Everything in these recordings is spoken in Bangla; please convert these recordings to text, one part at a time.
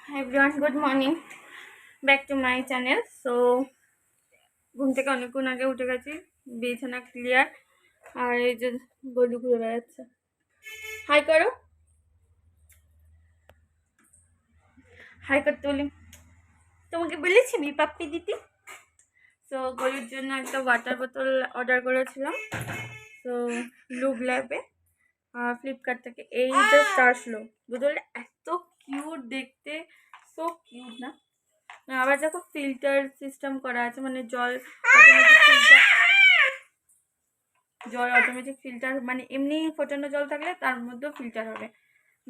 Hi everyone, good morning. Back to my channel. So ঘুম থেকে অনেকক্ষণ আগে উঠে গেছি, বিছানা ক্লিয়ার, আর এই যে গলু ঘুরে বেড়াচ্ছে। হাই করো, হাই করতে বলি। তোমাকে বলেছি মি পাপ্পি দিতি। তো গলুর জন্য একটা ওয়াটার বোতল অর্ডার করেছিলাম, তো লুব ল্যাবে ফ্লিপকার্ট থেকে। এই জাস্ট আসলো, বোতলটা এত কিউট দেখতে, সো কিউট না? আবার দেখো ফিল্টার সিস্টেম করা আছে, মানে জল অটোমেটিক ফিল্টার, মানে এমনি ফোটানো জল থাকলে তার মধ্যেও ফিল্টার হবে,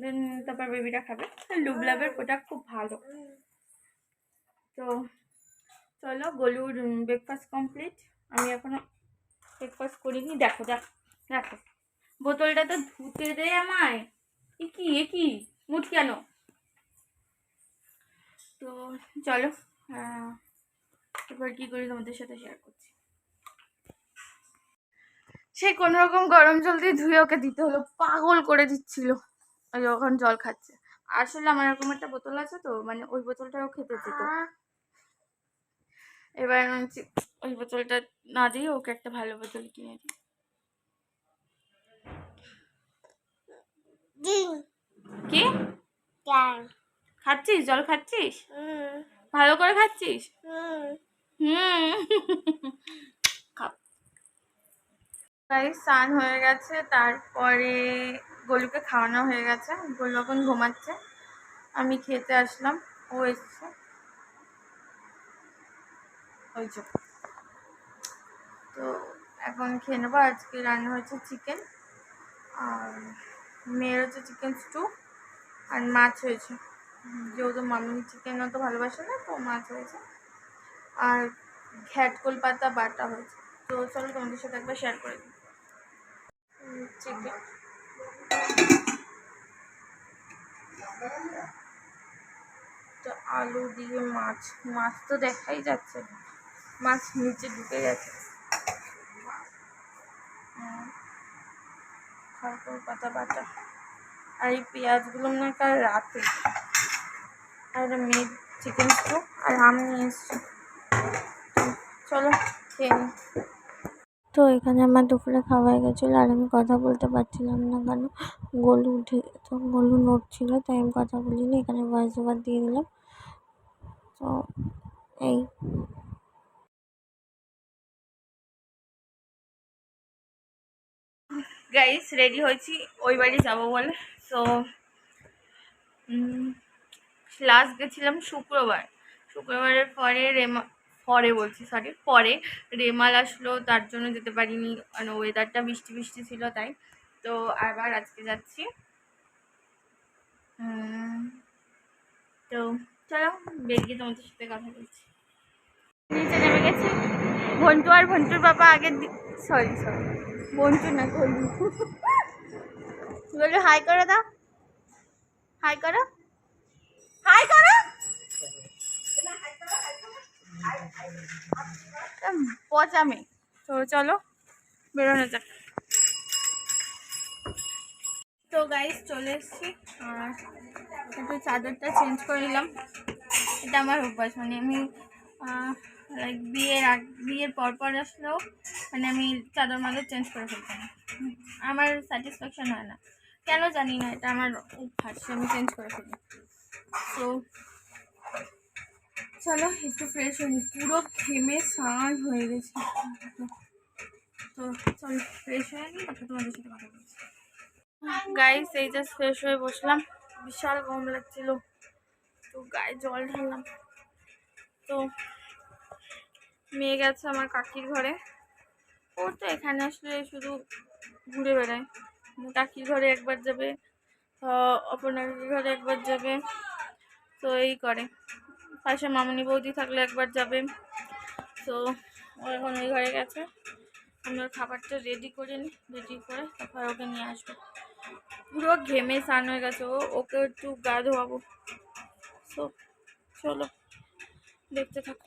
দেন তারপর বেবিটা খাবে। লুব ল্যাবের প্রোডাক্ট খুব ভালো। তো চলো, গলুর ব্রেকফাস্ট কমপ্লিট। আমি এখনো ব্রেকফাস্ট করিনি। দেখো দেখো দেখো, বোতলটা তো ধুতে দে আমায়। এ কি মুঠ কেন? তো চলো এবার কি করি তোমাদের সাথে শেয়ার করছি। সে কোনো রকম গরম জল দিয়ে ধুয়ে ওকে দিতে হলো, পাগল করে দিচ্ছিল যখন জল খাচ্ছে। আসলে আমার এরকম একটা বোতল আছে, তো মানে ওই বোতলটাও খেতে যেত। এবার ওই বোতলটা না দিয়ে ওকে একটা ভালো বোতল কিনে দিই। কি খাচ্ছিস? জল খাচ্ছিস? ভালো করে খাচ্ছিস? স্নান হয়ে গেছে, তারপরে গলুকে খাওয়ানো হয়ে গেছে। গলু এখন ঘুমাচ্ছে, আমি খেতে আসলাম, ও এসছে ওই যে। তো এখন খেয়ে নেবো। আজকে রান্না হয়েছে চিকেন, আর মেয়ের হচ্ছে চিকেন স্টু, আর মাছ হয়েছে। যেহেতু মামি চিকেন অত ভালোবাসে না, তো মাছ হয়েছে, আর ঘ্যাটকোল পাতা বাটা হয়েছে। তো চলো তোমাদের সাথে একবার শেয়ার করে দিই। চিকেন, তো আলু দিয়ে মাছ, মাছ তো দেখাই যাচ্ছে, মাছ নিচে ঢুকে গেছে। ঘ্যাটকোল পাতা বাটা, আর এই পেঁয়াজগুলো না কাল রাতে, আর মেয়ে চিকেন স্টু, আর আম নিয়ে এসছি। চলো খেয়ে নিই। তো এখানে আমার দুপুরে খাওয়া হয়ে গেছিলো, আর আমি কথা বলতে পারছিলাম না, কারণ গলু নড়ছিল, তাই আমি কথা বলিনি। এখানে ভয়েস ওভার দিয়ে দিলাম। তো এই গাইস রেডি হয়েছি ওই বাড়ি যাবো বলে। তো লাস্ট গেছিলাম শুক্রবারের পরে রেমাল আসলো, তার জন্য যেতে পারিনি, মানে ওয়েদারটা বৃষ্টি বৃষ্টি ছিল তাই। তো আবার আজকে যাচ্ছি। তো চলো বেরিয়ে তোমাদের সাথে কথা বলছি। নিচে নেমে গেছি, ভন্টু আর ভন্টুর বাবা আগের দিক, সরি ভন্টু না, গলু। গলু হাই করো, দাও হাই করো, হাই করো। পচামে। তো চলো বেরোনো যাক। তো গাইস চলে এসছি, আর একটু চাদরটা চেঞ্জ করে নিলাম। এটা আমার অভ্যাস, মানে আমি লাইক বিয়ের পর আসলেও মানে আমি চাদর মাদর চেঞ্জ করে ফেলতাম, আমার স্যাটিসফ্যাকশন হয় না কেন জানি না, এটা আমার অভ্যাস, আমি চেঞ্জ করে ফেলি। তো চলো একটু ফ্রেশ হয়নি, পুরো ঘেমে স্নান হয়ে গেছে। তো চলো ফ্রেশ হয়ে নি, তারপর তোমাদের সাথে কথা বলছি। গাইস এই জাস্ট ফ্রেশ হয়ে বসলাম, বিশাল গরম লাগছিল, তো গায়ে জল ঢাললাম। তো মেয়ে গেছে আমার কাকির ঘরে, ও তো এখানে আসলে শুধু ঘুরে বেড়ায়। কাকির ঘরে একবার যাবে, অপর্ণা কাকির ঘরে একবার যাবে, তো এই করে। পাশে মামনি বৌদি থাকলে একবার যাবে। তো ও এখন ওই ঘরে গেছে, আমি ওর খাবারটা রেডি করে নিই, রেডি করে তারপর ওকে নিয়ে আসবো। পুরো ঘেমে স্নান হয়ে গেছে, ওকে একটু গা ধোয়াবো। তো চলো দেখতে থাকো।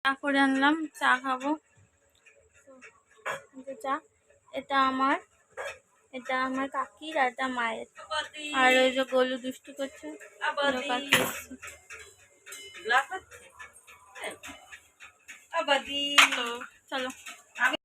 চা করে আনলাম, চা খাবো। চা, এটা আমার, এটা আমার কাকির আর এটা মায়ের। আর ওই যে গোলু দুষ্টু করছে, কাকি এসছে। চলো।